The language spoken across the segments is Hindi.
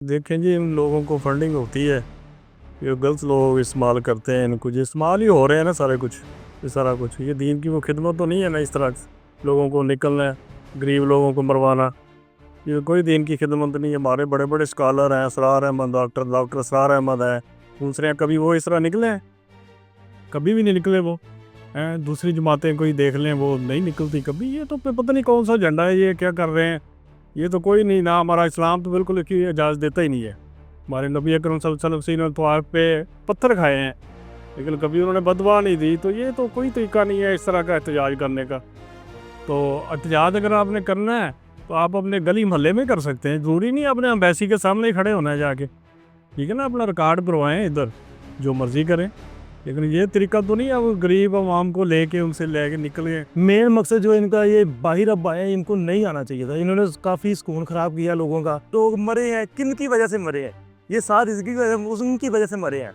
देखें जी, इन लोगों को फंडिंग होती है, ये गलत लोग इस्तेमाल करते हैं इनको, जी इस्तेमाल ही हो रहे हैं ना सारे कुछ, ये सारा कुछ, ये दीन की वो खिदमत तो नहीं है ना। इस तरह लोगों को निकलना है, गरीब लोगों को मरवाना, ये कोई दीन की खिदमत नहीं है। हमारे बड़े बड़े स्कॉलर हैं, असरार अहमद, डॉक्टर असरार अहमद है, दूसरे हैं, कभी वो इस तरह निकले हैं? कभी भी नहीं निकले वो हैं। दूसरी जमातें कोई देख लें, वो नहीं निकलती कभी। ये तो पता नहीं कौन सा झंडा है, ये क्या कर रहे हैं, ये तो कोई नहीं ना। हमारा इस्लाम तो बिल्कुल इसकी इजाज़त देता ही नहीं है। हमारे नबी अकरम सल्लल्लाहु अलैहि वसल्लम ने तो आप पे पत्थर खाए हैं, लेकिन कभी उन्होंने बदवा नहीं दी। तो ये तो कोई तरीका नहीं है इस तरह का एहतजाज करने का। तो एहतजाज अगर आपने करना है तो आप अपने गली मोहल्ले में कर सकते हैं, ज़रूरी नहीं अपने एम्बेसी के सामने ही खड़े होना है जाके, ठीक है ना। अपना रिकॉर्ड करवाएं इधर, जो मर्ज़ी करें, लेकिन ये तरीका तो नहीं है वो गरीब आवाम को लेके उनसे लेके निकल गए। मेन मकसद जो इनका ये बाहिर अब आए, इनको नहीं आना चाहिए था। इन्होंने काफ़ी सुकून ख़राब किया लोगों का। लोग मरे हैं, किन की वजह से मरे हैं? ये साथ इसकी उनकी वजह से मरे हैं,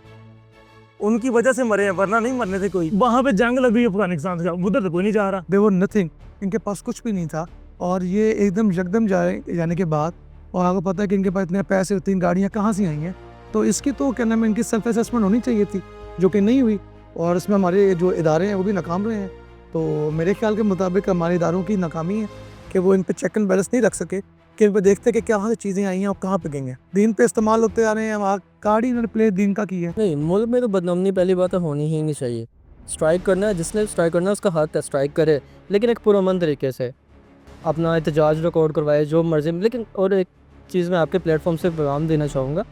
उनकी वजह से मरे हैं, वरना नहीं मरने थे। कोई वहाँ पे जंग लग रही है अफगानिस्तान से, उधर तो कोई नहीं जा रहा। दे वर नथिंग, इनके पास कुछ भी नहीं था। और ये एकदम यकदम जाने के बाद, और आपको पता है कि इनके पास इतने पैसे, इतनी गाड़ियाँ कहाँ से आई हैं। तो इसकी तो क्या नाम है, इनकी सेल्फ असेसमेंट होनी चाहिए थी, जो कि नहीं हुई। और इसमें हमारे जो इदारे हैं वो भी नाकाम रहे हैं। तो मेरे ख्याल के मुताबिक हमारे इदारों की नाकामी है कि वो इन पर चेक एंड बैलेंस नहीं रख सके, कि इन पर देखते कि क्या चीज़ें आई हैं और कहाँ पे गई हैं। दीन पे इस्तेमाल होते आ रहे हैं, वहाँ कार्ड ही इन्होंने प्ले दीन का की है। नहीं, मुल्क में तो बदनामी पहली बात तो होनी ही नहीं चाहिए। स्ट्राइक करना है, जिसने स्ट्राइक करना है उसका हक है, स्ट्राइक करे, लेकिन एक पुरअमन तरीके से अपना एहतजाज रिकॉर्ड करवाए, जो मर्जी। लेकिन और एक चीज़ मैं आपके प्लेटफॉर्म से पैगाम देना चाहूँगा,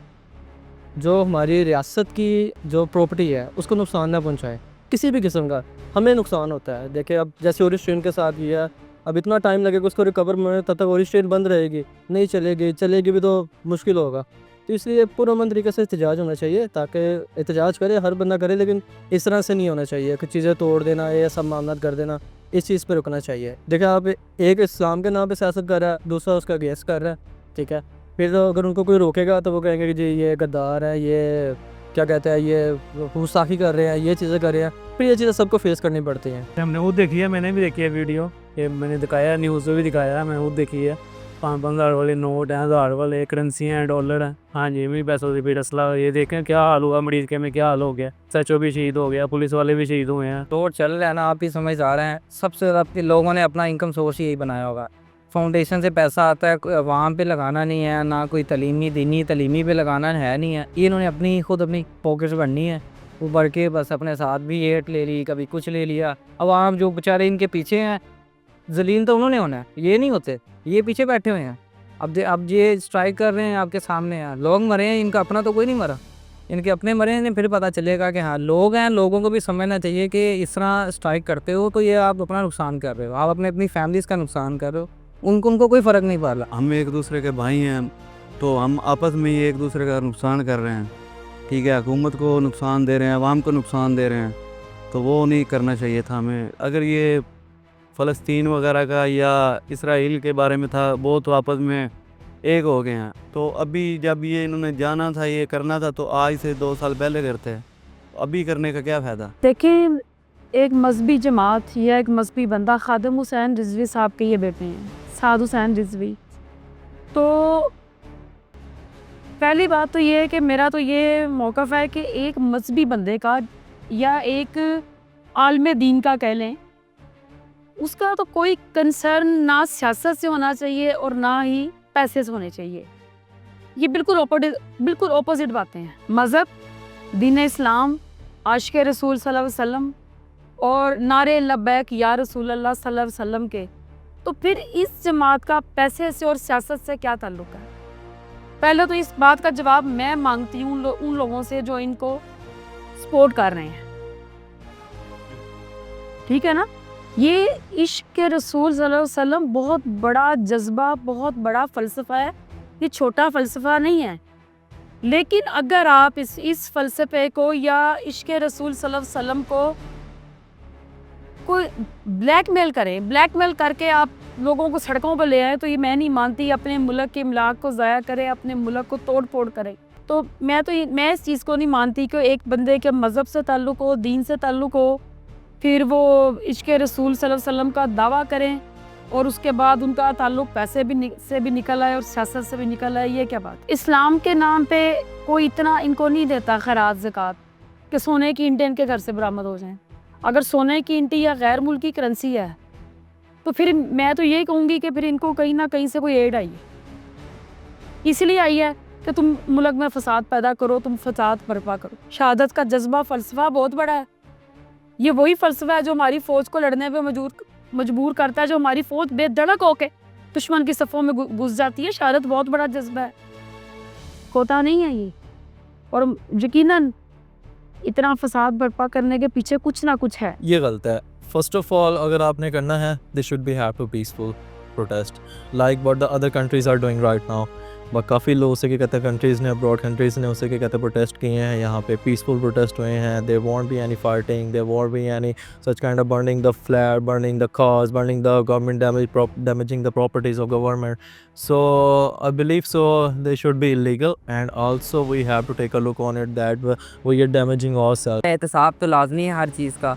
जो हमारी रियासत की जो प्रॉपर्टी है उसको नुकसान ना पहुँचाए किसी भी किस्म का। हमें नुकसान होता है। देखिए, अब जैसे ओरिस ट्रेन के साथ किया, अब इतना टाइम लगेगा उसको रिकवर में, तब तक ओरिस ट्रेन बंद रहेगी, नहीं चलेगी भी तो मुश्किल होगा। तो इसलिए पुरअमन तरीके से एहतजाज होना चाहिए, ताकि एहतजाज करे, हर बंदा करे, लेकिन इस तरह से नहीं होना चाहिए कि चीज़ें तोड़ देना, ये सब मामला कर देना। इस चीज़ पर रुकना चाहिए। देखिए, आप एक इस्लाम के नाम पे सियासत कर रहा है, दूसरा उसका अगेंस्ट कर रहा है, ठीक है। फिर तो अगर उनको कोई रोकेगा तो वो कहेंगे कि जी ये गद्दार है, ये क्या कहते हैं, ये गुस्ताखी कर रहे हैं, ये चीज़ें कर रहे हैं। फिर ये चीज़ें सबको फेस करनी पड़ती हैं। हमने वो देखी है, मैंने भी देखी है वीडियो, ये मैंने दिखाया, न्यूज़ में भी दिखाया है, मैंने वो देखी है। 5,000 वाले नोट हैं, 1000 वाले करेंसी हैं, डॉलर हैं। हाँ जी, मेरी पैसों से फिर असला, ये देखें क्या हाल हुआ मरीज़ के में, क्या हाल हो गया। सचो भी शहीद हो गया, पुलिस वाले भी शहीद हुए हैं। दौर चल रहा है ना, आप ही समझ आ रहे हैं। सबसे ज़्यादा लोगों ने अपना इनकम सोर्स यही बनाया होगा। फाउंडेशन से पैसा आता है, अवाम पे लगाना नहीं है, ना कोई तलीमी पे लगाना है नहीं है। ये इन्होंने अपनी खुद अपनी पॉकेट्स भरनी है, वो भर के बस अपने साथ भी एट ले ली, कभी कुछ ले लिया। अवाम जो बेचारे इनके पीछे हैं, जलील तो उन्होंने होना है, ये नहीं होते, ये पीछे बैठे हुए हैं। अब ये स्ट्राइक कर रहे हैं आपके सामने हैं, लोग मरे हैं, इनका अपना तो कोई नहीं मरा, इनके अपने मरे हैं। फिर पता चलेगा कि हाँ लोग हैं। लोगों को भी समझना चाहिए कि इस तरह स्ट्राइक करते हो तो ये आप अपना नुकसान कर रहे हो, आप अपनी फैमिलीज़ का नुकसान कर रहे हो। उनको कोई फ़र्क नहीं पड़ रहा। हम एक दूसरे के भाई हैं, तो हम आपस में ही एक दूसरे का नुकसान कर रहे हैं, ठीक है। हुकूमत को नुकसान दे रहे हैं, अवाम को नुकसान दे रहे हैं, तो वो नहीं करना चाहिए था हमें। अगर ये फ़लस्तीन वगैरह का या इसराइल के बारे में था, वो तो आपस में एक हो गए हैं। तो अभी जब ये इन्होंने जाना था, ये करना था, तो आज से 2 साल पहले करते हैं, अभी करने का क्या फ़ायदा। देखिए, एक मजहबी जमात या एक मजहबी बंदा खादिम हुसैन रिजवी साहब के ये बेटे हैं, साद हुसैन रिजवी। तो पहली बात तो ये है कि मेरा तो ये मौक़िफ़ है कि एक मजहबी बंदे का या एक आलिम दीन का कह लें, उसका तो कोई कंसर्न ना सियासत से होना चाहिए और ना ही पैसे से होने चाहिए। ये बिल्कुल ऑपोजिट बातें हैं। मज़हब, दीन इस्लाम, आशिक़ रसूल सल्लल्लाहु अलैहि वसल्लम और नारे लब्बैक या रसूल अल्लाह सल्लल्लाहु अलैहि वसल्लम के, तो फिर इस जमात का पैसे से और सियासत से क्या ताल्लुक़ है? पहले तो इस बात का जवाब मैं मांगती हूँ उन लोगों से जो इनको सपोर्ट कर रहे हैं, ठीक है ना। ये इश्क़ रसूल सल्लल्लाहु अलैहि वसल्लम बहुत बड़ा जज्बा, बहुत बड़ा फ़लसफ़ा है, ये छोटा फ़लसफ़ा नहीं है। लेकिन अगर आप इस फ़लसफ़े को या इश्क़ रसूल सल्लल्लाहु अलैहि वसल्लम को कोई ब्लैकमेल करके आप लोगों को सड़कों पर ले आए, तो ये मैं नहीं मानती अपने मुल्क के इमलाक को ज़ाया करें, अपने मुल्क को तोड़ फोड़ करें। तो मैं इस चीज़ को नहीं मानती कि एक बंदे के मज़हब से ताल्लुक़ हो, दीन से ताल्लुक़ हो, फिर वो इश्क़ रसूल सल्लल्लाहु अलैहि वसल्लम का दावा करें और उसके बाद उनका ताल्लुक पैसे से भी निकल आए और सियासत से भी निकल आए, ये क्या बात। इस्लाम के नाम पे कोई इतना इनको नहीं देता खैरात ज़कात कि सोने की ईंटें इनके घर से बरामद हो जाएं। अगर सोने की ईंटें या गैर मुल्की करेंसी है तो फिर मैं तो यही कहूँगी कि फिर इनको कहीं ना कहीं से कोई एड आई है, इसलिए आई है कि तुम मुल्क में फसाद पैदा करो, तुम फसाद बर्पा करो। शहादत का जज्बा फ़लसफ़ा बहुत बड़ा है। ये वही फ़लसफ़ा है जो हमारी फ़ौज को लड़ने पे मजबूर करता है, जो हमारी फ़ौज बेधड़क होके दुश्मन की सफ़ों में घुस जाती है। शहादत बहुत बड़ा जज्बा है, कोता नहीं है ये। और यकीनन इतना फसाद बर्पा करने के पीछे कुछ ना कुछ है। ये गलत है। फर्स्ट ऑफ ऑल अगर आपने करना है they should be have to peaceful protest like what the other countries are doing right now. But काफ़ी लोग उसे क्या कहते हैं, कंट्रीज़ ने, अब्रॉड कंट्रीज़ ने उसे क्या कहते हैं प्रोटेस्ट किए हैं, यहाँ पे पीसफुल प्रोटेस्ट हुए हैं। There won't be any fighting, there won't be any such kind of burning the flag, burning the cars, burning the government, damaging the properties of government. So I believe so they should be illegal, and also we have to take a look on it that we are damaging ourselves. एहतसाब तो लाजमी है हर चीज़ का।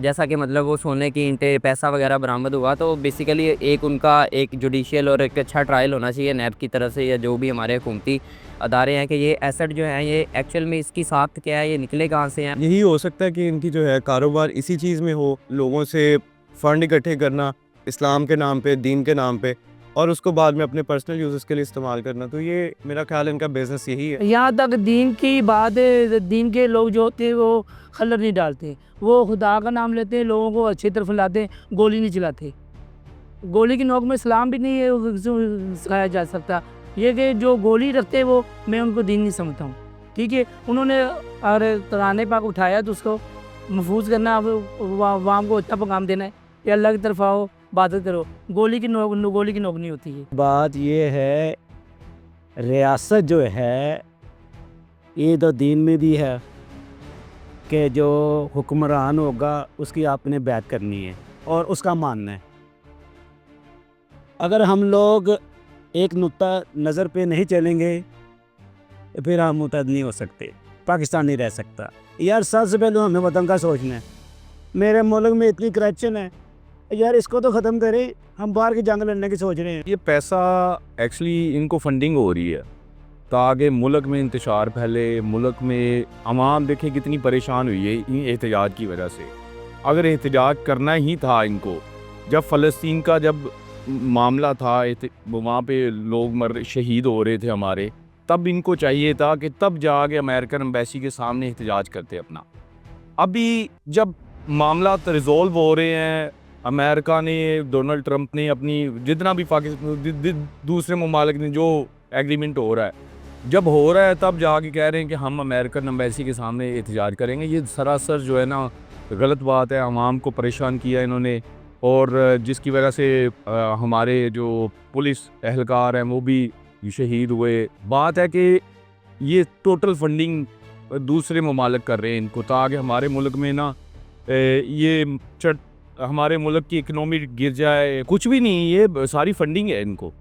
जैसा कि मतलब वो सोने की ईंटें, पैसा वगैरह बरामद हुआ, तो बेसिकली एक उनका एक जुडिशियल और एक अच्छा ट्रायल होना चाहिए नैब की तरफ से, या जो भी हमारे हुकूमती अदारे हैं, कि ये एसेट जो हैं ये एक्चुअल में इसकी साख्त क्या है, ये निकले कहाँ से हैं। यही हो सकता है कि इनकी जो है कारोबार इसी चीज़ में हो, लोगों से फ़ंड इकट्ठे करना इस्लाम के नाम पे, दीन के नाम पे, और उसको बाद में अपने पर्सनल यूज़ के लिए इस्तेमाल करना। तो ये मेरा ख्याल इनका बिज़नेस यही है। यहाँ तक दीन की बात है, दीन के लोग जो होते हैं वो खलर नहीं डालते, वो खुदा का नाम लेते हैं, लोगों को अच्छी तरफ लाते हैं, गोली नहीं चलाते। गोली की नोक में इस्लाम भी नहीं है सिखाया जा सकता। ये कि जो गोली रखते हैं वो, मैं उनको दीन नहीं समझता हूँ। ठीक है, उन्होंने अगर कुरान पाक उठाया तो उसको महफूज करना, वहाँ को अच्छा पैगाम देना है कि अल्लाह की तरफ आओ, इबादत करो। गोली की नोक नहीं होती है। बात ये है, रियासत जो है ये तो दीन में भी है कि जो हुक्मरान होगा उसकी आपने बैत करनी है और उसका मानना है। अगर हम लोग एक नुक्ता नज़र पे नहीं चलेंगे फिर हम मुतहद नहीं हो सकते, पाकिस्तान नहीं रह सकता। यार सबसे पहले हमें वतन का सोचना है। मेरे मुल्क में इतनी करप्शन है यार, इसको तो ख़त्म करें। हम बाहर की जंग लड़ने की सोच रहे हैं। ये पैसा एक्चुअली इनको फंडिंग हो रही है ताकि मुल्क में इंतशार फैले, मुल्क में आवाम देखें कितनी परेशान हुई है इन एहतजाज की वजह से। अगर एहतजाज करना ही था इनको, जब फ़लस्तीन का जब मामला था, वहाँ पे लोग शहीद हो रहे थे हमारे, तब इनको चाहिए था कि तब जाके अमेरिकन एम्बेसी के सामने एहतजाज करते अपना। अभी जब मामला रिजॉल्व हो रहे हैं, अमेरिका ने, डोनाल्ड ट्रंप ने अपनी जितना भी पाकिस्तान दूसरे ममालिक ने जो एग्रीमेंट हो रहा है, जब हो रहा है तब जाके कह रहे हैं कि हम अमेरिकन एम्बेसी के सामने एहतजाज करेंगे। ये सरासर जो है ना गलत बात है। आवाम को परेशान किया इन्होंने, और जिसकी वजह से हमारे जो पुलिस एहलकार हैं वो भी शहीद हुए। बात है कि ये टोटल फंडिंग दूसरे ममालिक कर रहे हैं इनको, ताकि हमारे मुल्क में ना ये हमारे मुल्क की इकनॉमी गिर जाए। कुछ भी नहीं, ये सारी फंडिंग है इनको,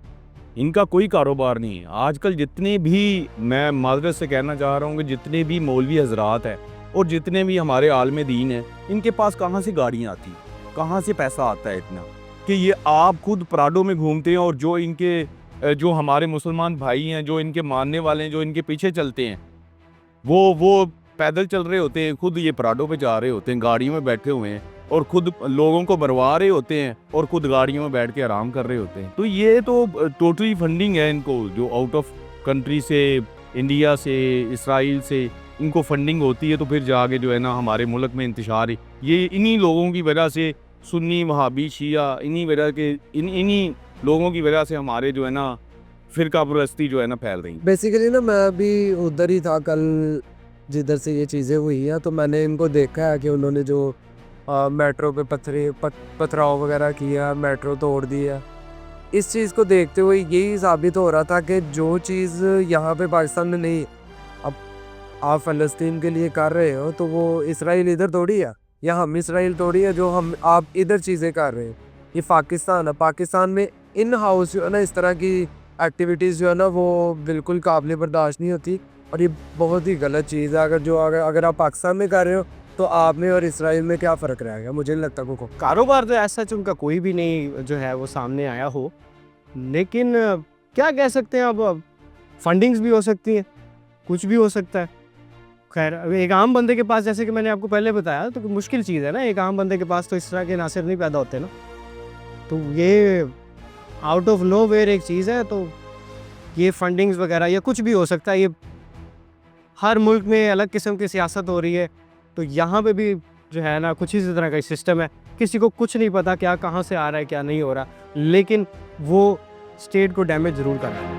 इनका कोई कारोबार नहीं है। आजकल जितने भी, मैं माजरत से कहना चाह रहा हूँ कि जितने भी मौलवी हजरात हैं और जितने भी हमारे आलम दीन हैं, इनके पास कहाँ से गाड़ियाँ आती, कहाँ से पैसा आता है इतना कि ये आप खुद प्राडो में घूमते हैं, और जो हमारे मुसलमान भाई हैं, जो इनके मानने वाले हैं, जो इनके पीछे चलते हैं, वो पैदल चल रहे होते हैं, खुद ये प्राडो पे जा रहे होते हैं, गाड़ियों में बैठे हुए हैं, और खुद लोगों को मरवा रहे होते हैं, और खुद गाड़ियों में बैठ के आराम कर रहे होते हैं। तो ये तो टोटली फंडिंग है इनको, जो आउट ऑफ कंट्री से, इंडिया से, इसराइल से इनको फंडिंग होती है। तो फिर जाके जो है ना हमारे मुल्क में इंतशार, ये इन्हीं लोगों की वजह से, सुन्नी वहाबी शिया, इन्हीं लोगों की वजह से हमारे जो है ना फ़िरका परस्ती जो है ना फैल रही है। बेसिकली ना मैं भी उधर ही था कल जिधर से ये चीज़ें हुई हैं, तो मैंने इनको देखा है कि उन्होंने जो मेट्रो पे पथराव वगैरह किया, मेट्रो तोड़ दिया। इस चीज़ को देखते हुए यही साबित हो रहा था कि जो चीज़ यहाँ पे पाकिस्तान में नहीं, अब आप फ़लस्तीन के लिए कर रहे हो तो वो इसराइल इधर तोड़ी है, या हम इसराइल तोड़ी है जो आप इधर चीज़ें कर रहे हैं। ये पाकिस्तान है, पाकिस्तान में इन हाउस जो है ना इस तरह की एक्टिविटीज़ जो है ना वो बिल्कुल काबिल बर्दाश्त नहीं होती, और ये बहुत ही गलत चीज़ है। अगर आप पाकिस्तान में कर रहे हो तो आप में और इसराइल में क्या फ़र्क रहेगा? मुझे नहीं लगता को कारोबार तो ऐसा उनका कोई भी नहीं जो है वो सामने आया हो, लेकिन क्या कह सकते हैं अब फंडिंग्स भी हो सकती हैं, कुछ भी हो सकता है। खैर अब एक आम बंदे के पास, जैसे कि मैंने आपको पहले बताया, तो मुश्किल चीज़ है ना, एक आम बंदे के पास तो इस तरह के नासिर नहीं पैदा होते ना। तो ये आउट ऑफ नो वेयर एक चीज़ है। तो ये फंडिंग्स वगैरह या कुछ भी हो सकता है, ये हर मुल्क में अलग किस्म की सियासत हो रही है, तो यहाँ पे भी जो है ना कुछ इसी तरह का सिस्टम है। किसी को कुछ नहीं पता क्या कहाँ से आ रहा है क्या नहीं हो रहा, लेकिन वो स्टेट को डैमेज ज़रूर कर रहा है।